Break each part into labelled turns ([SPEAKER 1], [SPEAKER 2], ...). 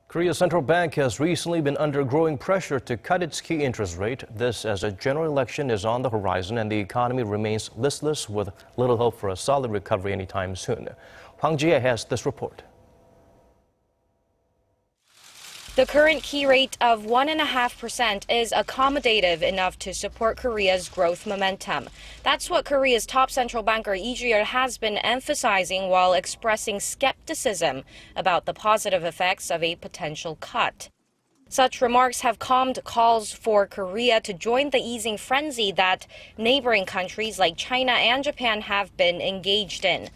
[SPEAKER 1] Korea's central bank has recently been under growing pressure to cut its key interest rate. This as a general election is on the horizon and the economy remains listless with little hope for a solid recovery anytime soon. Hwang Ji-hye has this report.
[SPEAKER 2] The current key rate of 1.5% is accommodative enough to support Korea's growth momentum. That's what Korea's top central banker Lee Ju-yeol has been emphasizing while expressing skepticism about the positive effects of a potential cut. Such remarks have calmed calls for Korea to join the easing frenzy that neighboring countries like China and Japan have been engaged in.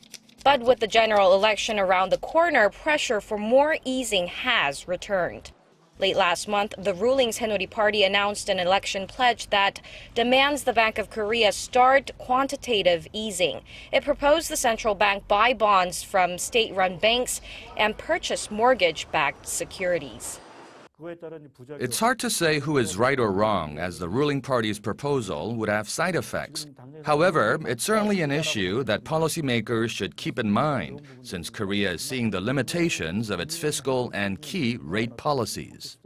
[SPEAKER 2] But with the general election around the corner, pressure for more easing has returned. Late last month, the ruling Saenuri Party announced an election pledge that demands the Bank of Korea start quantitative easing. It proposed the central bank buy bonds from state-run banks and purchase mortgage-backed securities.
[SPEAKER 3] It's hard to say who is right or wrong, as the ruling party's proposal would have side effects. However, it's certainly an issue that policymakers should keep in mind, since Korea is seeing the limitations of its fiscal and key rate policies.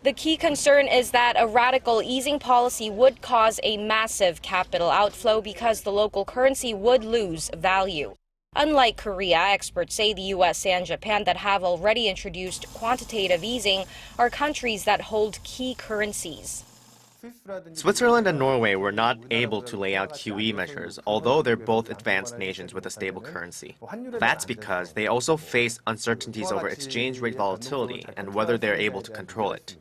[SPEAKER 2] The key concern is that a radical easing policy would cause a massive capital outflow because the local currency would lose value. Unlike Korea, experts say the U.S. and Japan that have already introduced quantitative easing are countries that hold key currencies.
[SPEAKER 4] Switzerland and Norway were not able to lay out QE measures, although they're both advanced nations with a stable currency. That's because they also face uncertainties over exchange rate volatility and whether they're able to control it.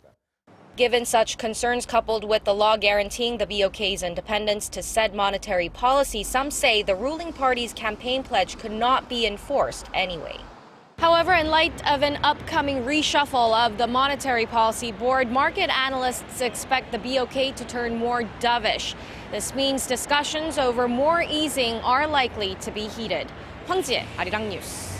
[SPEAKER 2] Given such concerns coupled with the law guaranteeing the BOK's independence to set monetary policy, some say the ruling party's campaign pledge could not be enforced anyway. However, in light of an upcoming reshuffle of the Monetary Policy Board, market analysts expect the BOK to turn more dovish. This means discussions over more easing are likely to be heated. Hwang Ji-hye, Arirang News.